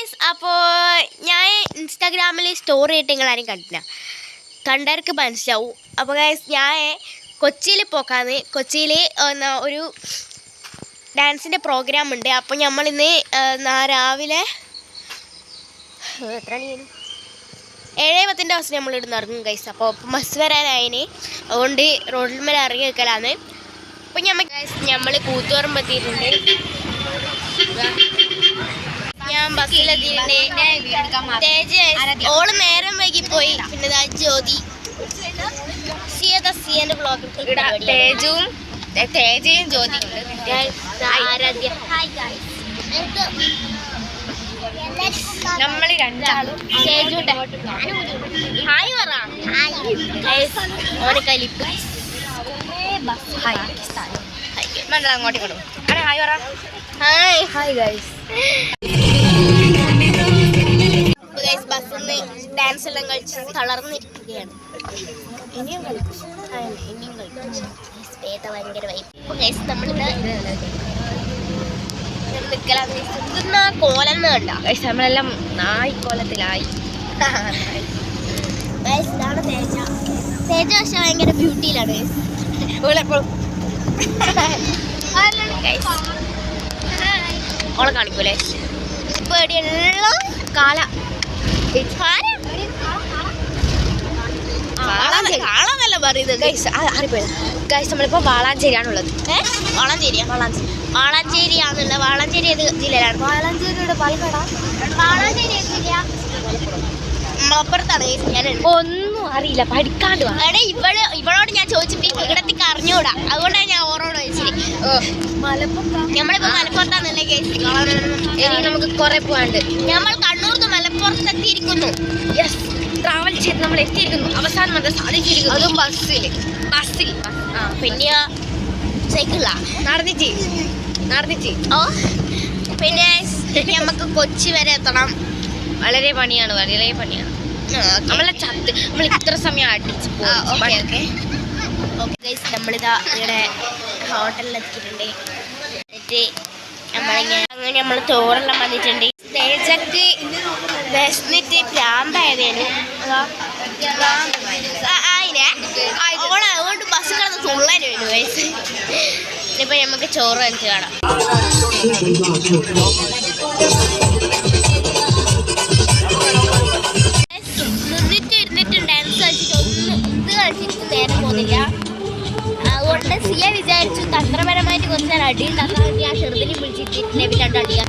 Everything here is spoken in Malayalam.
ഗൈസ്, അപ്പോൾ ഞാൻ ഇൻസ്റ്റാഗ്രാമിൽ സ്റ്റോറി ഇട്ട് നിങ്ങളാരും കണ്ടില്ല, കണ്ടവർക്ക് മനസ്സിലാവും. അപ്പോൾ ഗൈസ്, ഞാൻ കൊച്ചിയിൽ പോക്കാന്ന്. കൊച്ചിയിൽ ഒരു ഡാൻസിൻ്റെ പ്രോഗ്രാം ഉണ്ട്. അപ്പോൾ നമ്മളിന്ന് രാവിലെ എത്ര മണിയാണ് 7:10 ബസ്സിന് നമ്മളിവിടുന്ന് ഇറങ്ങും ഗൈസ്. അപ്പോൾ ബസ് വരാനായിന്, അതുകൊണ്ട് റോഡിൽ മേലെ ഇറങ്ങി വെക്കലാന്ന്. അപ്പോൾ നമ്മൾ കൂത്തുപറമ്പ് എത്തിയിട്ടുണ്ട്. ഞാൻ ബസ്സിലെത്തിയിട്ടുണ്ട്. ഓള് നേരം വൈകി പോയി. പിന്നെ ജ്യോതി സിയന്റെ ബ്ലോഗ് തേജയും ജ്യോതി ആരാധ്യ. നമ്മൾ രണ്ടാളും ഹായ് പറ. ഓനെ കലിപ്പ് അങ്ങോട്ട് കൊടുക്കും. ഹായ് പറ. Hi hi guys. ബസ്സിന്ന് ഡാൻസ് എല്ലാം കളിച്ച് തളർന്നിരിക്കുകയാണ്. ഇനിയും കളിക്കും. ഭയങ്കര വൈബ്. നമ്മളിത് കോലം കണ്ട നമ്മളെല്ലാം നായിക്കോലത്തിലായി. ഇതാണ് തേജ. തേജ പക്ഷെ ഭയങ്കര ബ്യൂട്ടിയിലാണ്. ഓളെ കാണിക്കൂലേ പേടിയുള്ള കാല കാണാന്നല്ല പറയുന്നത്. നമ്മളിപ്പോ വാളാഞ്ചേരിയാണുള്ളത്. വാളാഞ്ചേരിയാണുള്ള. വാളാഞ്ചേരി ഏത് ജില്ലയിലാണ്? വാളാഞ്ചേരിയുടെ പാലക്കാടാ. വാളാഞ്ചേരി ഏത് ജില്ല? മലപ്പുറത്താണ്. ഞാൻ ഒന്നും അറിയില്ല, പഠിക്കാണ്ട്. ഇവളോട് ഞാൻ ചോദിച്ചപ്പോ ഇവിടത്തേക്ക് അറിഞ്ഞൂടാ, അതുകൊണ്ടാണ് ഞാൻ ഓരോട് ചോദിച്ചത്. നമ്മളിപ്പോ മലപ്പുറത്താണല്ലേ കേസ്. നമുക്ക് കുറെ പോകാണ്ട്. നമ്മൾ കണ്ണൂർന്ന് മലപ്പുറത്ത് എത്തിയിരിക്കുന്നു. ട്രാവൽ ചെയ്ത് നമ്മൾ എത്തിയിരിക്കുന്നു. അവസാനം അത് സാധിച്ചിരിക്കുന്നു. അതും ബസ്സിൽ. പിന്നെ സൈക്കിളാ നടന്നിട്ട്. ഓ പിന്നെ നമുക്ക് കൊച്ചി വരെ എത്തണം. വളരെ പണിയാണ്. നമ്മൾ ഇത്ര സമയം അടിച്ചു. നമ്മളിതാ ഇവിടെ ഹോട്ടലിലെത്തിയിട്ടുണ്ട്. എന്നിട്ട് നമ്മൾ ചോറെല്ലാം വന്നിട്ടുണ്ട്. തേജക്ക് വിശന്നിട്ട് പ്രാന്തായതേനു. അതുകൊണ്ട് ബസ് കിടന്ന് തുള്ളാൻ വരും വയസ്സ്. ഇനിയിപ്പോൾ നമുക്ക് ചോറ് കഴിച്ച് കാണാം. ഇരുന്നിട്ടും ഡാൻസ് കളിച്ചിട്ട് ഇത് കളിച്ചിട്ട് നേരം പോകുന്നില്ല. അതുകൊണ്ട് സിയ വിചാരിച്ചു തന്ത്രപരമായിട്ട് കുറച്ച് നേരം അടിയും തക്കാൻ. ഞാൻ ചെറുതിനെ വിളിച്ചിട്ട് നെവിൽ രണ്ടടിയാ.